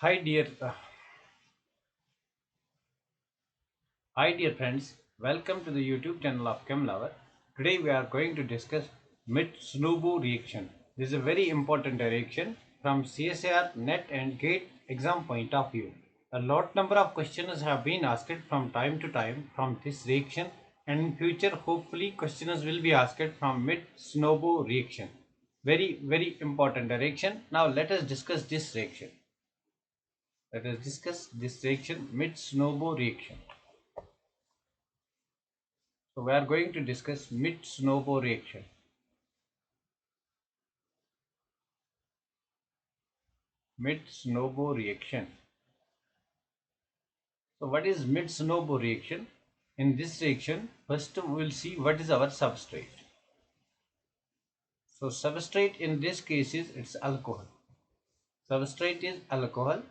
Hi dear, hi dear friends. Welcome to the YouTube channel of ChemLover. Today we are going to discuss Mitsunobu reaction. This is a very important reaction from CSIR, NET and GATE exam point of view. A lot number of questions have been asked from time to time from this reaction, and in future hopefully questions will be asked from Mitsunobu reaction. Very important reaction. Now let us discuss this reaction. Let us discuss this reaction, Mitsunobu reaction. So we are going to discuss Mitsunobu reaction. Mitsunobu reaction. So what is Mitsunobu reaction? In this reaction, first we will see what is our substrate. So substrate in this case is it's alcohol. Substrate is alcohol.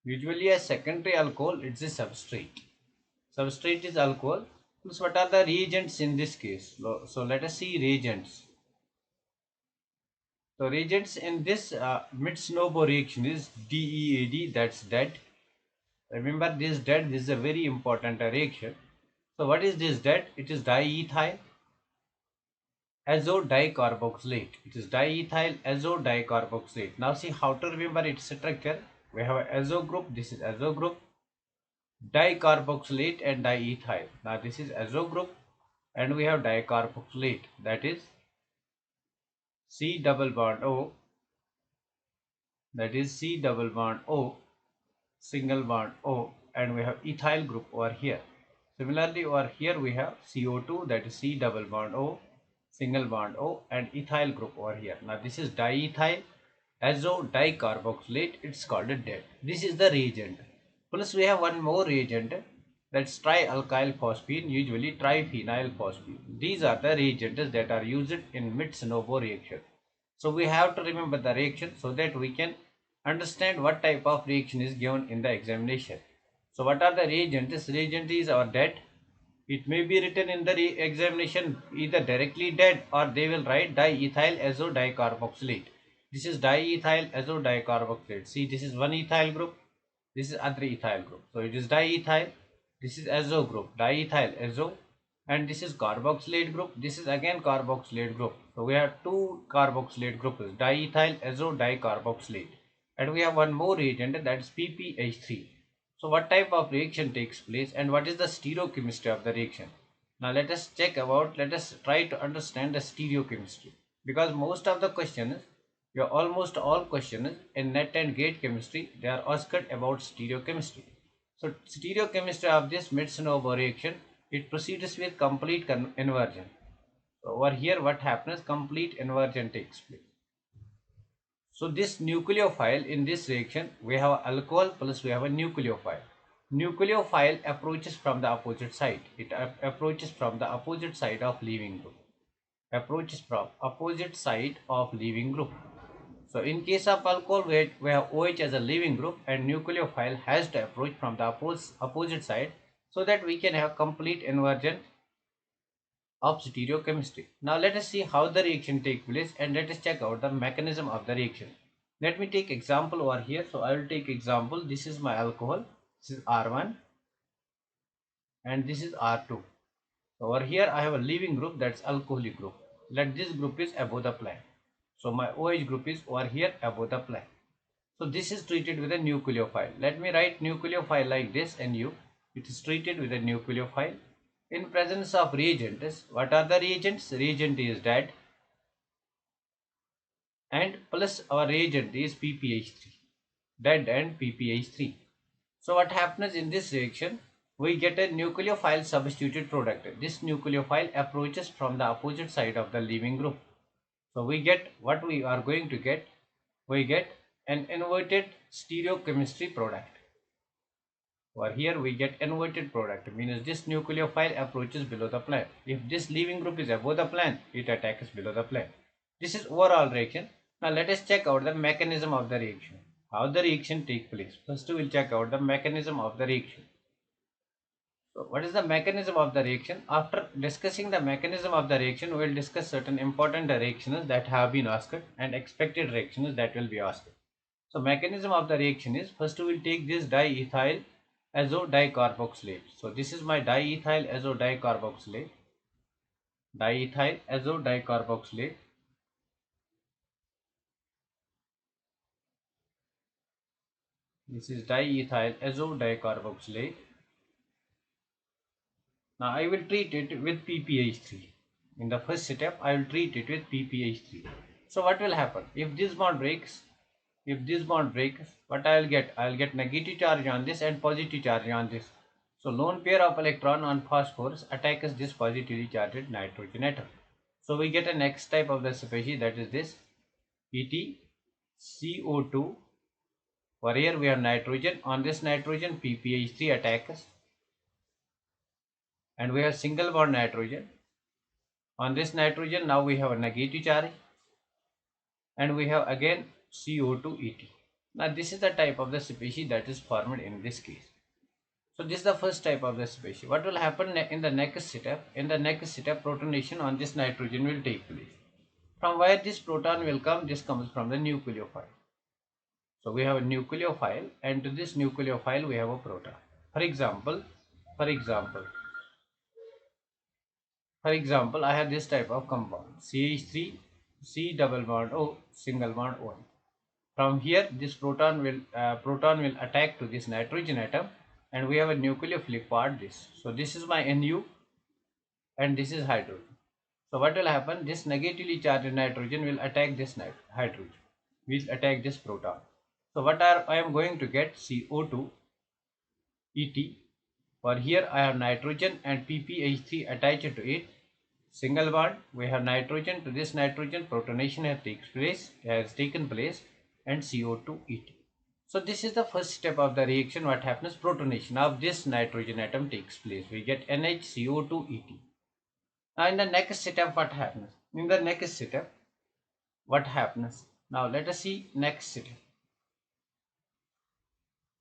Usually a secondary alcohol, it's a substrate. Substrate is alcohol. So what are the reagents in this case? So let us see reagents. So reagents in this Mitsunobu reaction is DEAD, that's dead. Remember this dead, this is a very important reaction. So what is this dead? It is diethyl azodicarboxylate. It is diethyl azodicarboxylate. Now see how to remember its structure. We have azo group, this is azo group, dicarboxylate and diethyl. Now this is azo group and we have dicarboxylate, that is C double bond O, that is C double bond O, single bond O, and we have ethyl group over here. Similarly over here we have CO2, that is C double bond O, single bond O, and ethyl group over here. Now this is diethyl azo dicarboxylate, it's called a DET. This is the reagent. Plus we have one more reagent, that's trialkyl phosphine, usually triphenyl phosphine. These are the reagents that are used in Mitsunobu reaction. So we have to remember the reaction so that we can understand what type of reaction is given in the examination. So what are the reagents? Reagent is our DET. It may be written in the examination either directly DET or they will write diethyl azodicarboxylate. This is diethyl azodicarboxylate. See, this is one ethyl group, this is other ethyl group. So it is diethyl, this is azo group, diethyl azo, and this is carboxylate group, this is again carboxylate group. So we have two carboxylate groups, diethyl azo dicarboxylate, and we have one more reagent, that is PPH3. So what type of reaction takes place and what is the stereochemistry of the reaction? Now let us try to understand the stereochemistry, because most of the questions, almost all questions in NET and GATE chemistry, they are asked about stereochemistry. So stereochemistry of this Mitsunobu reaction, it proceeds with complete inversion. So over here what happens, complete inversion takes place. So this nucleophile, in this reaction we have alcohol plus we have a nucleophile. Nucleophile approaches from the opposite side. It approaches from the opposite side of leaving group. Approaches from opposite side of leaving group. So in case of alcohol, we have OH as a leaving group and nucleophile has to approach from the opposite side so that we can have complete inversion of stereochemistry. Now let us see how the reaction takes place and let us check out the mechanism of the reaction. Let me take example over here. So I will take example. This is my alcohol. This is R1 and this is R2. Over here I have a leaving group, that's alcoholic group. Let this group is above the plane. So my OH group is over here above the plane. So this is treated with a nucleophile. Let me write nucleophile like this, NU. It is treated with a nucleophile. In presence of reagents, what are the reagents? Reagent is dead and plus our reagent is PPH3. Dead and PPH3. So what happens in this reaction? We get a nucleophile substituted product. This nucleophile approaches from the opposite side of the leaving group. So we get what we are going to get. We get an inverted stereochemistry product. Or here we get inverted product, means this nucleophile approaches below the plane. If this leaving group is above the plane, it attacks below the plane. This is overall reaction. Now let us check out the mechanism of the reaction. How the reaction take place. First we will check out the mechanism of the reaction. So what is the mechanism of the reaction? After discussing the mechanism of the reaction, we will discuss certain important reactions that have been asked and expected reactions that will be asked. So mechanism of the reaction is, first we will take this diethyl azo dicarboxylate. So this is my diethyl azo dicarboxylate. Diethyl azo dicarboxylate. This is diethyl azo dicarboxylate. Now I will treat it with PPH3. In the first step, I will treat it with PPH3. So what will happen? If this bond breaks, what I will get? I will get negative charge on this and positive charge on this. So lone pair of electron on phosphorus attacks this positively charged nitrogen atom. So we get a next type of the species, that is this PtCO2. For here we have nitrogen. On this nitrogen PPH3 attacks, and we have single bond nitrogen. On this nitrogen now we have a negative charge, and we have again CO2 ET. Now this is the type of the species that is formed in this case. So this is the first type of the species. What will happen in the next step? In the next step, protonation on this nitrogen will take place. From where this proton will come? This comes from the nucleophile. So we have a nucleophile, and to this nucleophile we have a proton. For example, I have this type of compound CH3 C double bond O single bond O. From here, this proton will attack to this nitrogen atom, and we have a nucleophilic part. This. So this is my Nu, and this is hydrogen. So what will happen? This negatively charged nitrogen will attack this hydrogen, will attack this proton. So what I am going to get? CO2 ET. For here I have nitrogen and PPH3 attached to it. Single bond. We have nitrogen to this nitrogen. Protonation has taken place, and CO2 ET. So this is the first step of the reaction. What happens? Protonation of this nitrogen atom takes place. We get NHCO2 ET. Now in the next step, what happens? Now let us see next step.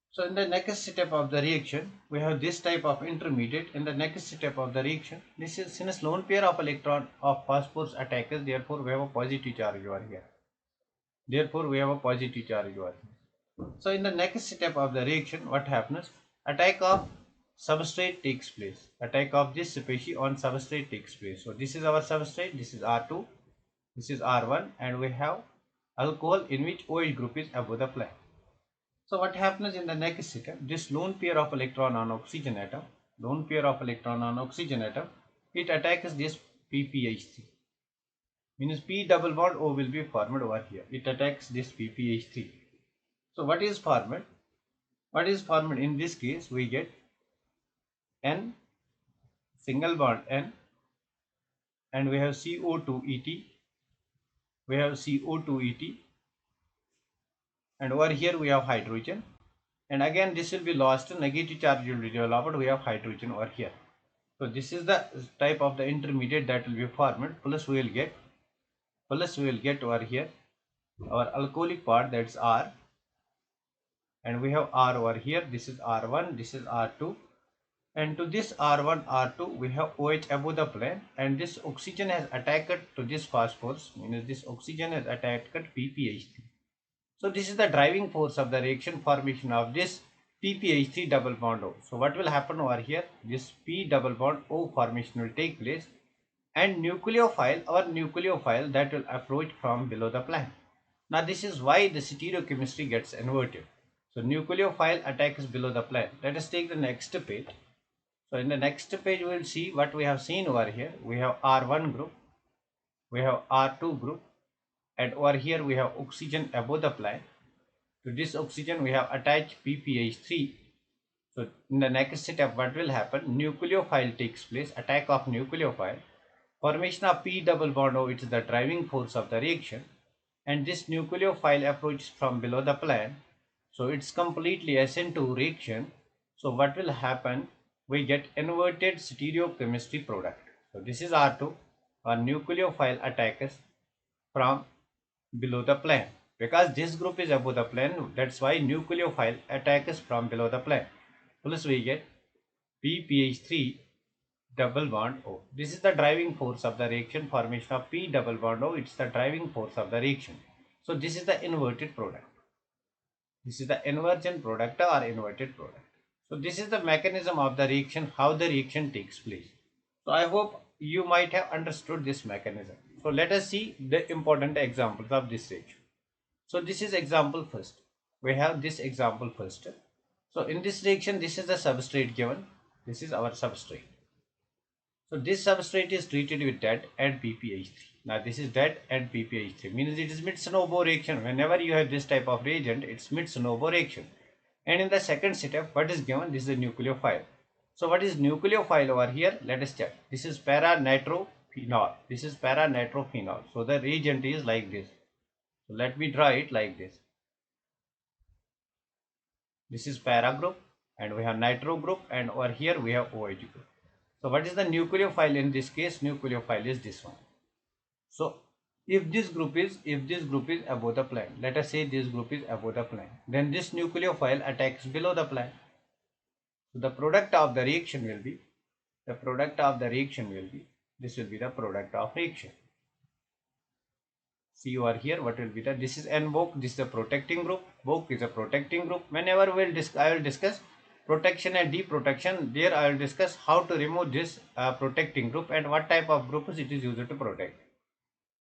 So in the next step of the reaction, we have this type of intermediate. In the next step of the reaction, this is, since lone pair of electron of phosphorus attacks, therefore we have a positive charge over here. So in the next step of the reaction, what happens? Attack of substrate takes place. Attack of this species on substrate takes place. So this is our substrate. This is R2, this is R1, and we have alcohol in which OH group is above the plane. So what happens in the next step? This lone pair of electron on oxygen atom, it attacks this PPH3. Means P double bond O will be formed over here. It attacks this PPH3. So what is formed? In this case? We get N, single bond N, and we have CO2 ET. And over here we have hydrogen, and again this will be lost. Negative charge will be developed. We have hydrogen over here. So this is the type of the intermediate that will be formed. Plus we will get over here our alcoholic part, that's R, and we have R over here. This is R1, this is R2, and to this R1 R2 we have OH above the plane, and this oxygen has attacked to this phosphorus, means this oxygen has attacked PPH3. So this is the driving force of the reaction, formation of this PPH3 double bond O. So what will happen over here? This P double bond O formation will take place, and nucleophile that will approach from below the plane. Now this is why the stereochemistry gets inverted. So nucleophile attacks below the plane. Let us take the next page. So in the next page we will see what we have seen over here. We have R1 group, we have R2 group, and over here we have oxygen above the plane. To this oxygen we have attached PPH3. So in the next step, what will happen? Nucleophile takes place, attack of nucleophile, formation of P double bond O. It is the driving force of the reaction, and this nucleophile approaches from below the plane. So it's completely SN2 reaction. So what will happen? We get inverted stereochemistry product. So this is R2, or nucleophile attacks from below the plane. Because this group is above the plane, that's why nucleophile attacks from below the plane. Plus we get PPH3 double bond O. This is the driving force of the reaction, formation of P double bond O. It's the driving force of the reaction. So this is the inverted product. This is the inversion product or inverted product. So this is the mechanism of the reaction, how the reaction takes place. So I hope you might have understood this mechanism. So let us see the important examples of this reaction. So this is example first. We have this example first. So in this reaction, this is the substrate given. This is our substrate. So this substrate is treated with DET and PPH3. Now this is DET and PPH3, means it is mid-Snowball reaction. Whenever you have this type of reagent, it's mid-Snowball reaction. And in the second step, what is given? This is the nucleophile. So what is nucleophile over here? Let us check. This is para-nitrophenol. This is para-nitrophenol. So the reagent is like this. So let me draw it like this. This is para group and we have nitro group, and over here we have OH group. So what is the nucleophile in this case? Nucleophile is this one. So if this group is above the plane, let us say this group is above the plane, then this nucleophile attacks below the plane. So the product of the reaction will be this will be the product of reaction. See over here what will be the, this is N-Boc, this is the protecting group, Boc is a protecting group. Whenever I will discuss protection and deprotection, there I will discuss how to remove this protecting group and what type of groups it is used to protect.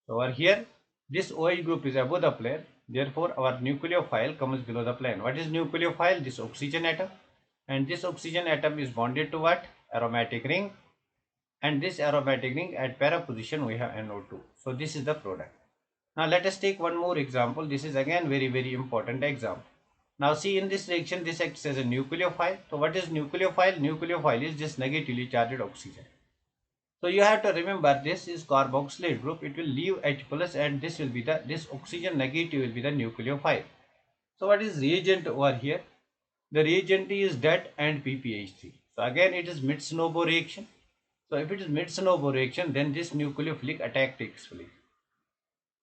So over here this OH group is above the plane, therefore our nucleophile comes below the plane. What is nucleophile? This oxygen atom, and this oxygen atom is bonded to what? Aromatic ring, and this aromatic ring at para position we have NO2. So this is the product. Now let us take one more example. This is again very important example. Now see, in this reaction this acts as a nucleophile. So what is nucleophile? Nucleophile is this negatively charged oxygen. So you have to remember this is carboxylate group. It will leave H plus and this will be this oxygen negative will be the nucleophile. So what is reagent over here? The reagent is DET and PPH3. So again it is mid-Snowball reaction. So if it is mid-Snowball reaction, then this nucleophilic attack takes place.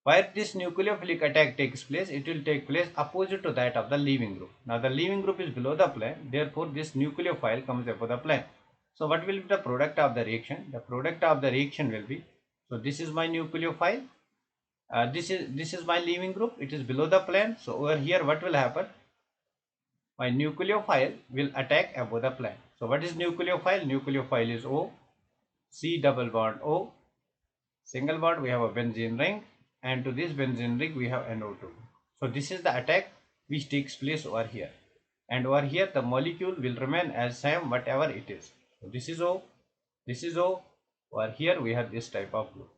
Where this nucleophilic attack takes place, it will take place opposite to that of the leaving group. Now the leaving group is below the plane, therefore this nucleophile comes above the plane. So what will be the product of the reaction? The product of the reaction will be, so this is my nucleophile, this is my leaving group, it is below the plane. So over here what will happen? My nucleophile will attack above the plane. So what is nucleophile? Nucleophile is O, C double bond O, single bond, we have a benzene ring, and to this benzene ring we have NO2. So this is the attack which takes place over here, and over here the molecule will remain as same whatever it is. So this is O, this is O, over here we have this type of group.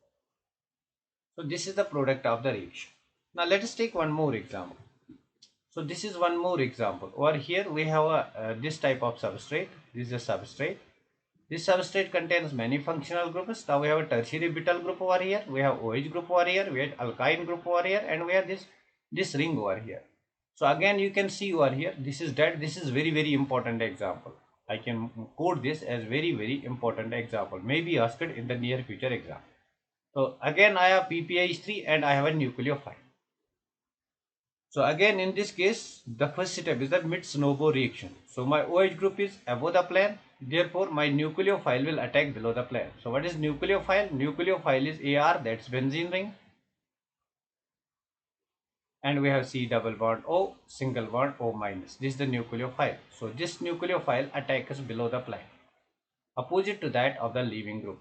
So this is the product of the reaction. Now let us take one more example. So this is one more example. Over here we have this type of substrate. This is a substrate. This substrate contains many functional groups. Now we have a tertiary butyl group over here, we have OH group over here, we have alkyne group over here, and we have this ring over here. So again you can see over here, this is that, this is very important example. I can quote this as very important example, maybe asked in the near future exam. So again I have PPH3 and I have a nucleophile. So again in this case the first step is the mid-Snowball reaction. So my OH group is above the plane, therefore my nucleophile will attack below the plane. So what is nucleophile? Nucleophile is AR, that's benzene ring, and we have C double bond O, single bond O minus. This is the nucleophile. So this nucleophile attacks below the plane, opposite to that of the leaving group.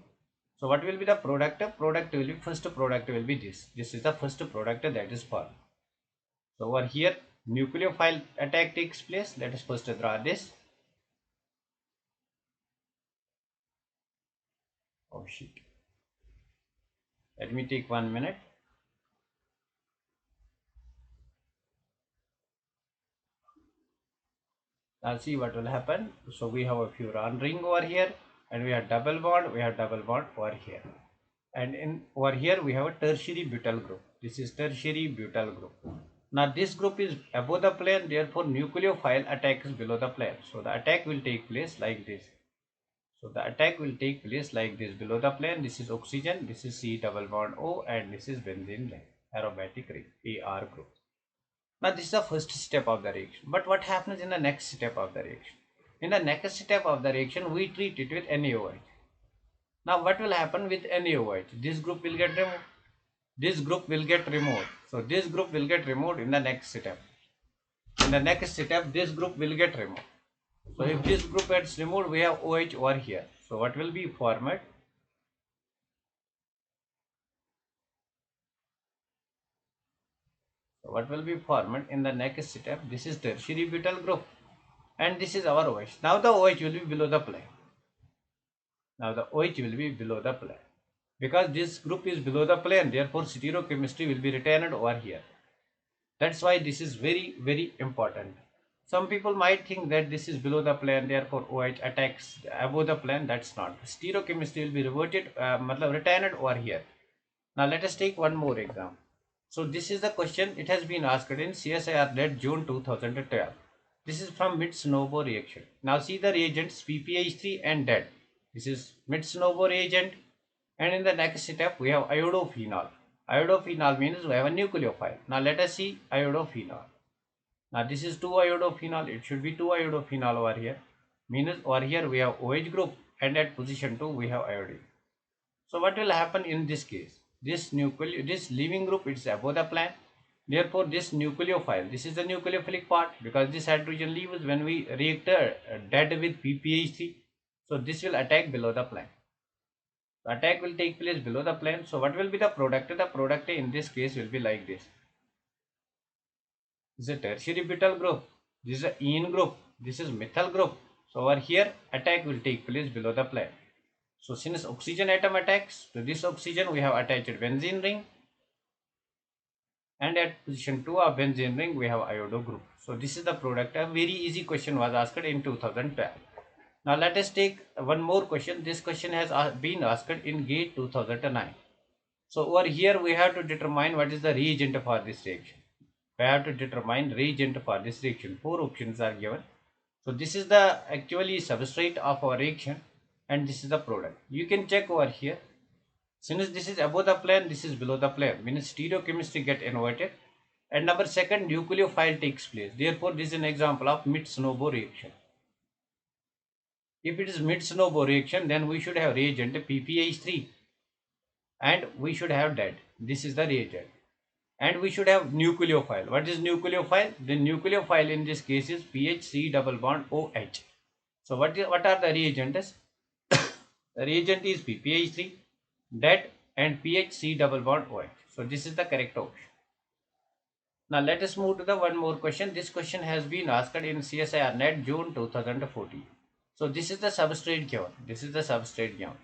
So what will be the product? Product will be, first product will be this. This is the first product that is formed. So over here nucleophile attack takes place. Let us first draw this. Oh shit. Let me take 1 minute. Now see what will happen. So we have a furan ring over here, and we have double bond over here, and in over here we have a tertiary butyl group. This is tertiary butyl group. Now this group is above the plane, therefore nucleophile attacks below the plane. So the attack will take place like this. So the attack will take place like this below the plane. This is oxygen, this is C double bond O, and this is benzene ring, aromatic ring, AR group. Now this is the first step of the reaction. But what happens in the next step of the reaction? In the next step of the reaction, we treat it with NaOH. Now what will happen with NaOH? This group will get removed. This group will get removed. So this group will get removed in the next step. In the next step this group will get removed. So if this group gets removed, we have OH over here. So what will be formed? So what will be formed in the next step? This is tertiary butyl group, and this is our OH. Now the OH will be below the plane. Now the OH will be below the plane. Because this group is below the plane, therefore stereochemistry will be retained over here. That's why this is very, very important. Some people might think that this is below the plane, therefore OH attacks above the plane. That's not. Stereochemistry will be reverted, retained over here. Now let us take one more example. So this is the question. It has been asked in CSIR NET June 2012. This is from Mitsunobu reaction. Now see the reagents PPH3 and DED. This is Mitsunobu reagent, and in the next step we have iodophenol. Iodophenol means we have a nucleophile. Now let us see iodophenol. Now this is 2-iodophenol. It should be 2-iodophenol over here. Means over here we have OH group, and at position 2 we have iodine. So what will happen in this case? This leaving group is above the plane. Therefore this nucleophile, this is the nucleophilic part, because this hydrogen leaves when we react dead with PPH3. So this will attack below the plane. The attack will take place below the plane. So what will be the product? The product in this case will be like this. This is a tertiary butyl group. This is a ene group. This is methyl group. So over here attack will take place below the plane. So since oxygen atom attacks, to this oxygen we have attached benzene ring, and at position 2 of benzene ring we have iodo group. So this is the product. A very easy question was asked in 2012. Now let us take one more question. This question has been asked in GATE 2009. So over here we have to determine what is the reagent for this reaction. We have to determine reagent for this reaction. 4 options are given. So this is the actually substrate of our reaction, and this is the product. You can check over here. Since this is above the plane, this is below the plane, means stereochemistry get inverted. And number second, nucleophile takes place. Therefore, this is an example of Mitsunobu reaction. If it is Mitsunobu reaction, then we should have reagent PPH3, and we should have DED. This is the reagent. And we should have nucleophile. What is nucleophile? The nucleophile in this case is PHC double bond OH. So what are the reagents? The reagent is PPH3, DED, and PHC double bond OH. So this is the correct option. Now let us move to the one more question. This question has been asked in CSIR NET June 2014. So this is the substrate given. This is the substrate given.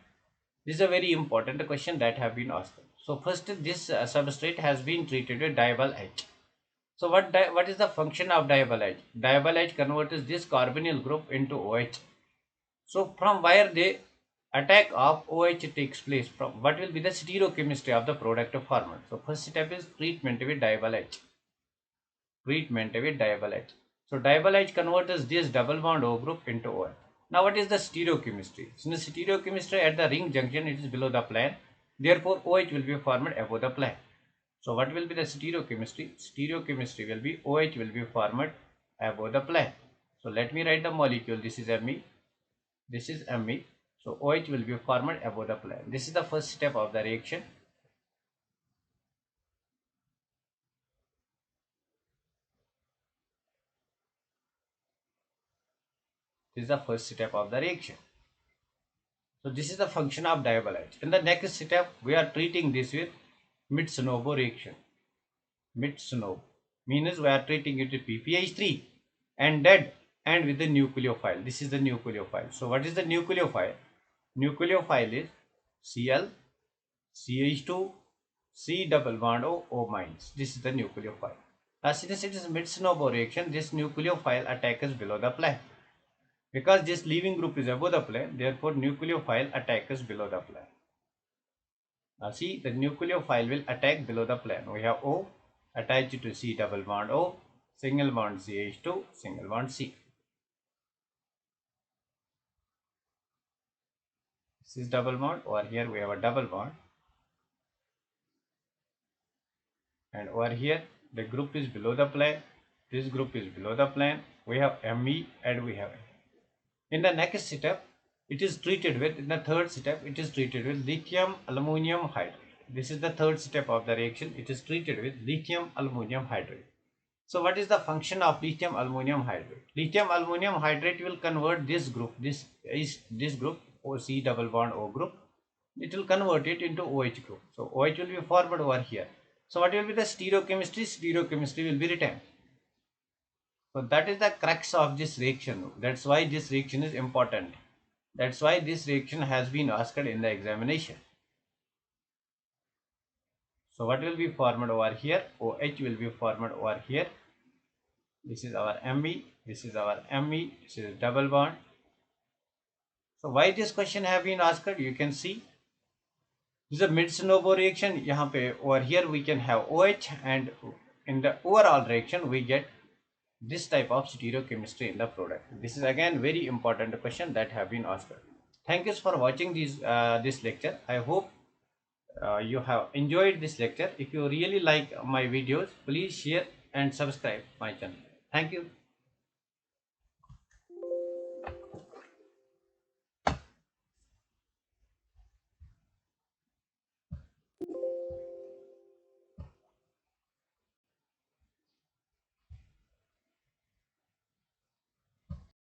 This is a very important question that have been asked. So first, this substrate has been treated with diol H. So what is the function of diol H? Diol H converts this carbonyl group into OH. So from where the attack of OH takes place, from what will be the stereochemistry of the product formed? So first step is treatment with diol H. Treatment with diol H. So diol H converts this double bond O group into OH. Now what is the stereochemistry? Since stereochemistry at the ring junction, it is below the plane. Therefore OH will be formed above the plane. So what will be the stereochemistry? Stereochemistry will be OH will be formed above the plane. So let me write the molecule. This is Me. This is Me. So OH will be formed above the plane. This is the first step of the reaction. This is the first step of the reaction. So this is the function of diol H. In the next step, we are treating this with Mitsunobu reaction. Mitsunobu means we are treating it with PPH3 and DED, and with the nucleophile. This is the nucleophile. So what is the nucleophile? Nucleophile is Cl, CH2, C double bond O, O minus. This is the nucleophile. Now since it is Mitsunobu reaction, this nucleophile attacks below the plane. Because this leaving group is above the plane, therefore nucleophile attacks below the plane. Now see, the nucleophile will attack below the plane. We have O attached to C double bond O, single bond CH2, single bond C. This is double bond. Over here we have a double bond. And over here the group is below the plane. This group is below the plane. We have Me and we have. In the next step, it is treated with, in the third step, it is treated with lithium aluminum hydride. This is the third step of the reaction. It is treated with lithium aluminum hydride. So what is the function of lithium aluminum hydrate? Lithium aluminum hydrate will convert this group, this group, or C double bond O group, it will convert it into OH group. So OH will be formed over here. So what will be the stereochemistry? Stereochemistry will be written. So that is the crux of this reaction. That's why this reaction is important. That's why this reaction has been asked in the examination. So what will be formed over here? OH will be formed over here. This is our Me, this is our Me, this is double bond. So why this question have been asked? You can see this is a mid-Snobo reaction. यहाँ पे over here we can have OH, and in the overall reaction we get this type of stereochemistry in the product. This is again very important question that have been asked. Thank you for watching this lecture. I hope you have enjoyed this lecture. If you really like my videos, please share and subscribe my channel. Thank you.